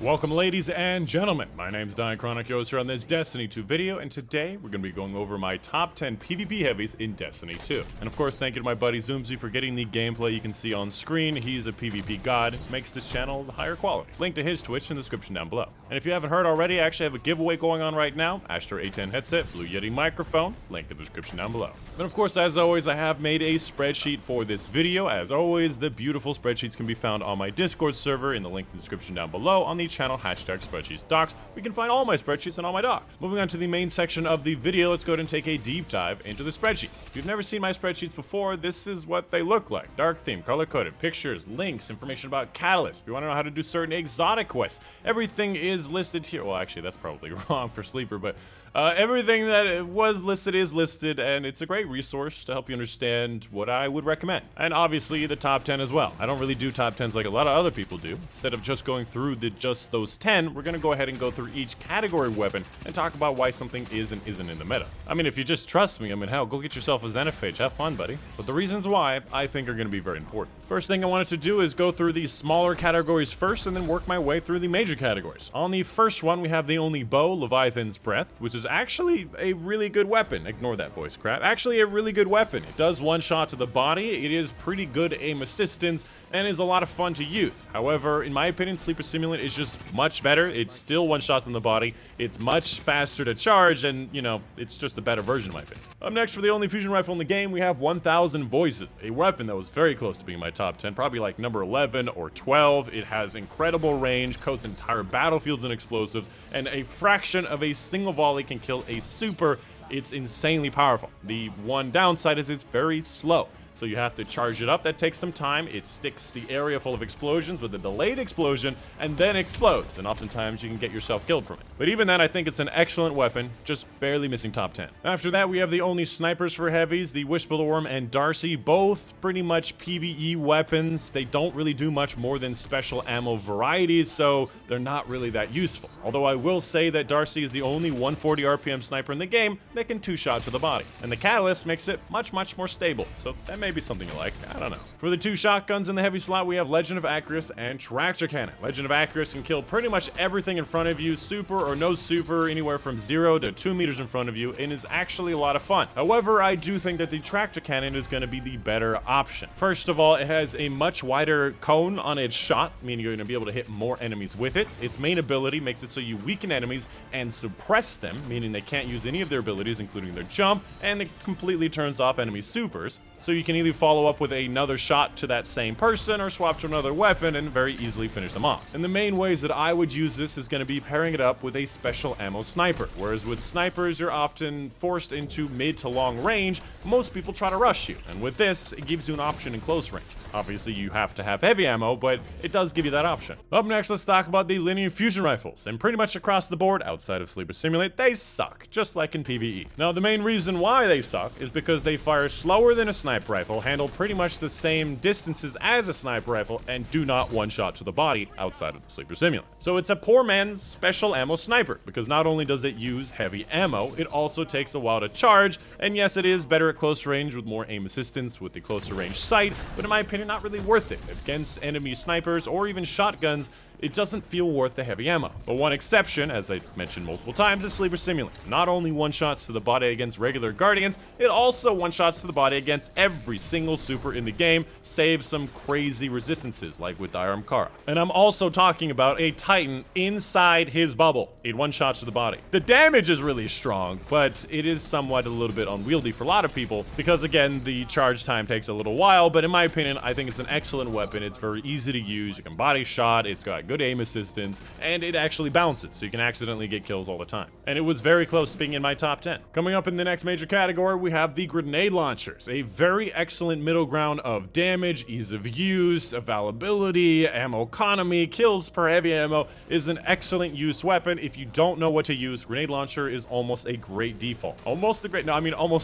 Welcome ladies and gentlemen, my name's Dychronic, your host here on this Destiny 2 video, and today we're going to be going over my top 10 PvP heavies in Destiny 2. And of course, thank you to my buddy Zoomzy for getting the gameplay you can see on screen. He's a PvP god, makes this channel higher quality. Link to his Twitch in the description down below. And if you haven't heard already, I actually have a giveaway going on right now. Astro A10 headset, Blue Yeti microphone, link in the description down below. And of course, as always, I have made a spreadsheet for this video. As always, the beautiful spreadsheets can be found on my Discord server in the link in the description down below on the channel #spreadsheets docs. We can find all my spreadsheets and all my docs. Moving on to the main section of the video, let's go ahead and take a deep dive into the spreadsheet. If you've never seen my spreadsheets before, this is what they look like. Dark theme, color-coded, pictures, links, information about Catalyst. If you want to know how to do certain exotic quests, everything is listed here. Well, actually, that's probably wrong for Sleeper, but everything that was listed is listed, and it's a great resource to help you understand what I would recommend. And obviously, the top 10 as well. I don't really do top 10s like a lot of other people do. Instead of just going through just those 10, we're going to go ahead and go through each category weapon and talk about why something is and isn't in the meta. I mean, if you just trust me, I mean, hell, go get yourself a Xenophage. Have fun, buddy. But the reasons why I think are going to be very important. First thing I wanted to do is go through these smaller categories first and then work my way through the major categories. On the first one, we have the only bow, Leviathan's Breath, which is actually a really good weapon. Ignore that voice crap. Actually, a really good weapon. It does one shot to the body. It is pretty good aim assistance and is a lot of fun to use. However, in my opinion, Sleeper Simulant is just much better. It's still one shots in the body. It's much faster to charge, and you know, it's just a better version in my opinion. Up next, for the only fusion rifle in the game, we have 1000 Voices, a weapon that was very close to being my top 10, probably like number 11 or 12. It has incredible range, coats entire battlefields in explosives, and a fraction of a single volley can kill a super. It's insanely powerful. The one downside is it's very slow. So you have to charge it up. That takes some time. It sticks the area full of explosions with a delayed explosion and then explodes. And oftentimes you can get yourself killed from it. But even then, I think it's an excellent weapon, just barely missing top 10. After that, we have the only snipers for heavies, the Wishbone and Darcy, both pretty much PvE weapons. They don't really do much more than special ammo varieties, so they're not really that useful. Although I will say that Darcy is the only 140 RPM sniper in the game that can two-shot to the body. And the Catalyst makes it much more stable. So that may be something you like. I don't know. For the two shotguns in the heavy slot, we have Legend of Acris and Tractor Cannon. Legend of Acris can kill pretty much everything in front of you, super or no super, anywhere from 0 to 2 meters in front of you, and is actually a lot of fun. However, I do think that the Tractor Cannon is going to be the better option. First of all, it has a much wider cone on its shot, meaning you're going to be able to hit more enemies with it. Its main ability makes it so you weaken enemies and suppress them, meaning they can't use any of their abilities, including their jump, and it completely turns off enemy supers. So you can either follow up with another shot to that same person or swap to another weapon and very easily finish them off. And the main ways that I would use this is going to be pairing it up with a special ammo sniper. Whereas with snipers, you're often forced into mid to long range. Most people try to rush you. And with this, it gives you an option in close range. Obviously, you have to have heavy ammo, but it does give you that option. Up next, let's talk about the linear fusion rifles. And pretty much across the board, outside of Sleeper Simulate, they suck, just like in PvE. Now, the main reason why they suck is because they fire slower than a sniper rifle, handle pretty much the same distances as a sniper rifle, and do not one-shot to the body outside of the Sleeper Simulant. So it's a poor man's special ammo sniper, because not only does it use heavy ammo, it also takes a while to charge, and yes, it is better at close range with more aim assistance with the closer range sight, but in my opinion, not really worth it. Against enemy snipers or even shotguns, it doesn't feel worth the heavy ammo. But one exception, as I mentioned multiple times, is Sleeper Simulant. Not only one-shots to the body against regular Guardians, it also one-shots to the body against every single super in the game, save some crazy resistances, like with Diarm Kara. And I'm also talking about a Titan inside his bubble. It one-shots to the body. The damage is really strong, but it is somewhat a little bit unwieldy for a lot of people, because again, the charge time takes a little while, but in my opinion, I think it's an excellent weapon. It's very easy to use. You can body shot, it's got good aim assistance, and it actually bounces, so you can accidentally get kills all the time. And it was very close to being in my top 10. Coming up in the next major category, we have the grenade launchers, a very excellent middle ground of damage, ease of use, availability, ammo economy, kills per heavy ammo. Is an excellent use weapon. If you don't know what to use, grenade launcher is almost a great default. Almost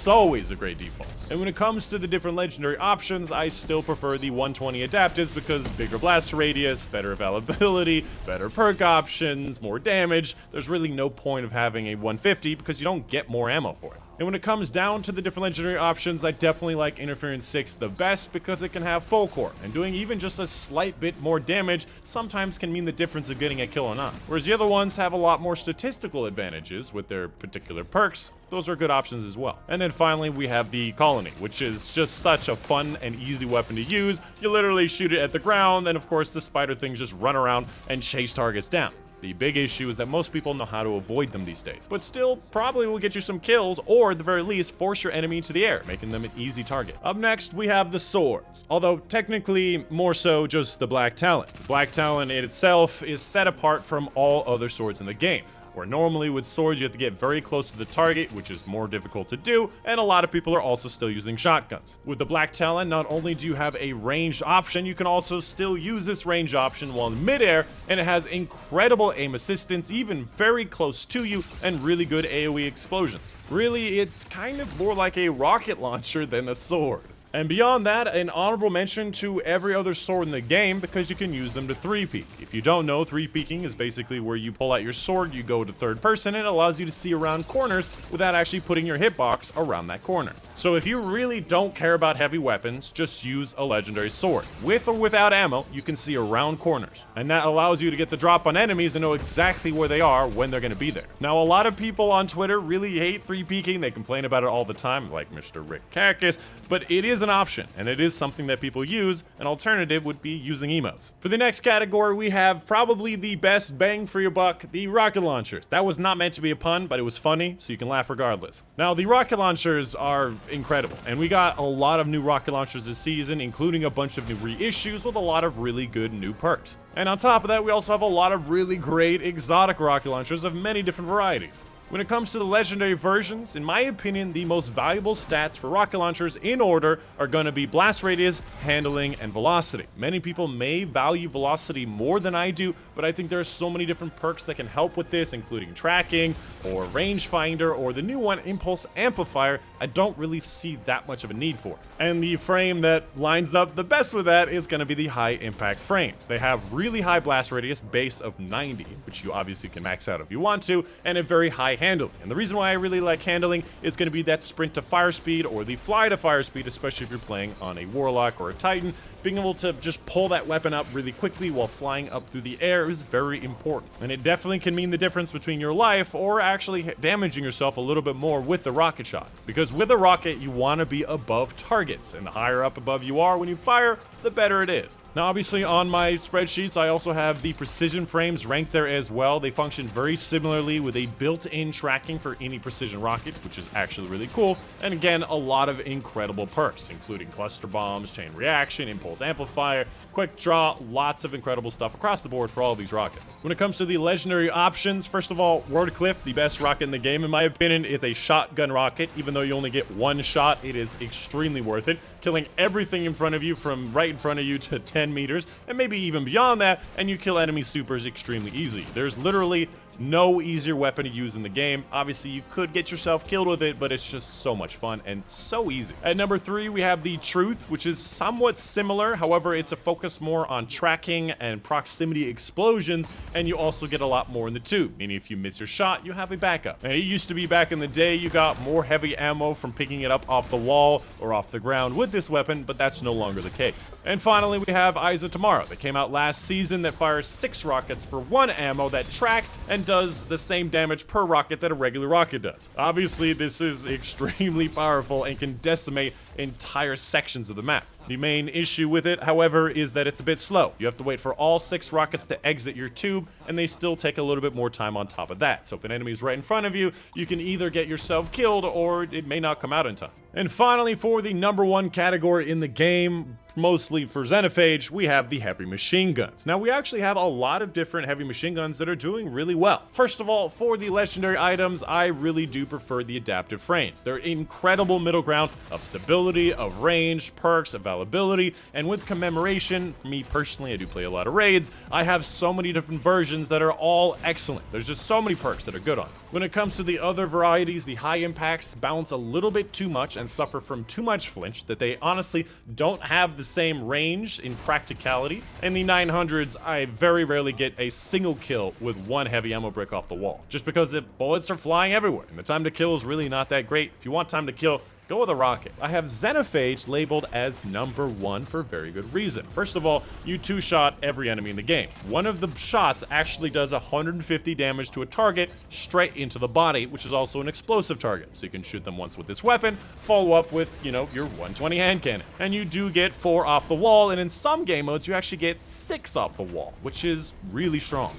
always a great default. And when it comes to the different legendary options, I still prefer the 120 adaptives because bigger blast radius, better availability, better perk options, more damage. There's really no point of having a 150 because you don't get more ammo for it. And when it comes down to the different legendary options, I definitely like Interference 6 the best because it can have full core, and doing even just a slight bit more damage sometimes can mean the difference of getting a kill or not. Whereas the other ones have a lot more statistical advantages with their particular perks. Those are good options as well. And then finally, we have the Colony, which is just such a fun and easy weapon to use. You literally shoot it at the ground, and of course the spider things just run around and chase targets down. The big issue is that most people know how to avoid them these days, but still probably will get you some kills, or at the very least force your enemy into the air, making them an easy target. Up next, we have the swords, although technically more so just the Black Talon. The Black Talon in itself is set apart from all other swords in the game, where normally with swords you have to get very close to the target, which is more difficult to do, and a lot of people are also still using shotguns. With the Black Talon, not only do you have a ranged option, you can also still use this range option while in midair, and it has incredible aim assistance, even very close to you, and really good AoE explosions. Really, it's kind of more like a rocket launcher than a sword. And beyond that, an honorable mention to every other sword in the game because you can use them to 3-peek. If you don't know, 3-peeking is basically where you pull out your sword, you go to third person, and it allows you to see around corners without actually putting your hitbox around that corner. So if you really don't care about heavy weapons, just use a legendary sword. With or without ammo, you can see around corners, and that allows you to get the drop on enemies and know exactly where they are when they're going to be there. Now, a lot of people on Twitter really hate 3-peeking. They complain about it all the time, like Mr. Rick Kakis, but it is an option, and it is something that people use. An alternative would be using emotes. For the next category, we have probably the best bang for your buck, the rocket launchers. That was not meant to be a pun, but it was funny, so you can laugh regardless. Now, the rocket launchers are incredible, and we got a lot of new rocket launchers this season, including a bunch of new reissues with a lot of really good new perks. And on top of that, we also have a lot of really great exotic rocket launchers of many different varieties. When it comes to the legendary versions, in my opinion, the most valuable stats for rocket launchers in order are going to be blast radius, handling, and velocity. Many people may value velocity more than I do, but I think there are so many different perks that can help with this, including tracking, or rangefinder, or the new one, impulse amplifier. I don't really see that much of a need for. And the frame that lines up the best with that is going to be the high impact frames. They have really high blast radius, base of 90, which you obviously can max out if you want to, and a very high handling. And the reason why I really like handling is going to be that sprint to fire speed or the fly to fire speed, especially if you're playing on a warlock or a titan. Being able to just pull that weapon up really quickly while flying up through the air is very important. And it definitely can mean the difference between your life or actually damaging yourself a little bit more with the rocket shot. Because with a rocket, you want to be above targets, and the higher up above you are when you fire, the better it is. Now, obviously on my spreadsheets, I also have the precision frames ranked there as well. They function very similarly with a built-in tracking for any precision rocket, which is actually really cool. And again, a lot of incredible perks, including cluster bombs, chain reaction, impulse amplifier, quick draw, lots of incredible stuff across the board for all of these rockets. When it comes to the legendary options, first of all, Wordcliff, the best rocket in the game in my opinion, is a shotgun rocket. Even though you only get one shot, it is extremely worth it, killing everything in front of you from right in front of you to 10 meters, and maybe even beyond that, and you kill enemy supers extremely easily. There's literally no easier weapon to use in the game. Obviously, you could get yourself killed with it, but it's just so much fun and so easy. At number 3, we have the Truth, which is somewhat similar. However, it's a focus more on tracking and proximity explosions, and you also get a lot more in the tube, meaning if you miss your shot, you have a backup. And it used to be back in the day, you got more heavy ammo from picking it up off the wall or off the ground with this weapon, but that's no longer the case. And finally, we have Eyes of Tomorrow that came out last season that fires 6 rockets for 1 ammo that track and does the same damage per rocket that a regular rocket does. Obviously, this is extremely powerful and can decimate entire sections of the map. The main issue with it, however, is that it's a bit slow. You have to wait for all 6 rockets to exit your tube, and they still take a little bit more time on top of that. So if an enemy is right in front of you, you can either get yourself killed or it may not come out in time. And finally, for the number 1 category in the game, mostly for Xenophage, we have the heavy machine guns. Now, we actually have a lot of different heavy machine guns that are doing really well. First of all, for the legendary items, I really do prefer the adaptive frames. They're incredible middle ground of stability, of range, perks, availability, and with commemoration, me personally, I do play a lot of raids, I have so many different versions that are all excellent. There's just so many perks that are good on. When it comes to the other varieties, the high impacts bounce a little bit too much and suffer from too much flinch that they honestly don't have the same range in practicality. In the 900s, I very rarely get a single kill with one heavy ammo brick off the wall, just because the bullets are flying everywhere, and the time to kill is really not that great. If you want time to kill, go with a rocket. I have Xenophage labeled as #1 for very good reason. First of all, you two-shot every enemy in the game. One of the shots actually does 150 damage to a target straight into the body, which is also an explosive target. So you can shoot them once with this weapon, follow up with, you know, your 120 hand cannon. And you do get 4 off the wall, and in some game modes, you actually get 6 off the wall, which is really strong.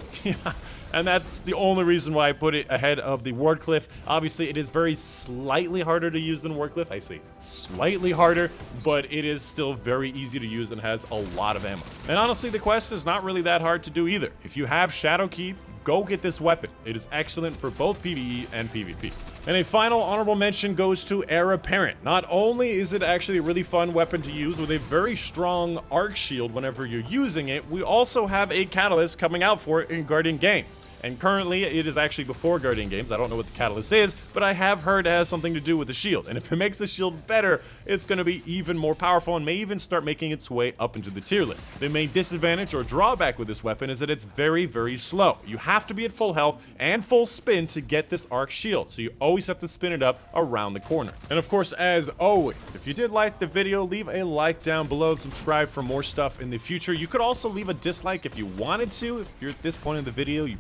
And that's the only reason why I put it ahead of the Wardcliff. Obviously, it is very slightly harder to use than Wardcliff. I say slightly harder, but it is still very easy to use and has a lot of ammo. And honestly, the quest is not really that hard to do either. If you have Shadow Key, go get this weapon. It is excellent for both PvE and PvP. And a final honorable mention goes to Heir Apparent. Not only is it actually a really fun weapon to use with a very strong arc shield whenever you're using it, we also have a catalyst coming out for it in Guardian Games. And currently, it is actually before Guardian Games. I don't know what the catalyst is, but I have heard it has something to do with the shield. And if it makes the shield better, it's going to be even more powerful and may even start making its way up into the tier list. The main disadvantage or drawback with this weapon is that it's very, very slow. You have to be at full health and full spin to get this arc shield, so you always have to spin it up around the corner. And of course, as always, if you did like the video, leave a like down below and subscribe for more stuff in the future. You could also leave a dislike if you wanted to. If you're at this point in the video, you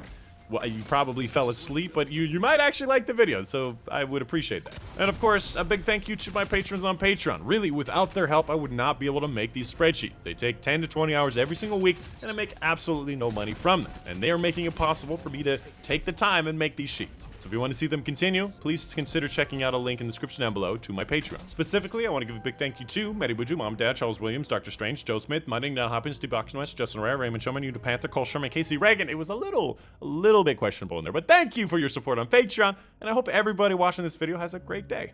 probably fell asleep, but you might actually like the video, so I would appreciate that. And of course, a big thank you to my patrons on Patreon. Really, without their help, I would not be able to make these spreadsheets. They take 10 to 20 hours every single week, and I make absolutely no money from them. And they are making it possible for me to take the time and make these sheets. So if you want to see them continue, please consider checking out a link in the description down below to my Patreon. Specifically, I want to give a big thank you to Medi Buju, Mom, Dad, Charles Williams, Dr. Strange, Joe Smith, Mudding, Nell Hopkins, Steve Oxenwest, Justin Rare, Raymond Showman, Unit Panther, Cole Sherman, Casey Reagan. It was a little bit questionable in there, but thank you for your support on Patreon, and I hope everybody watching this video has a great day.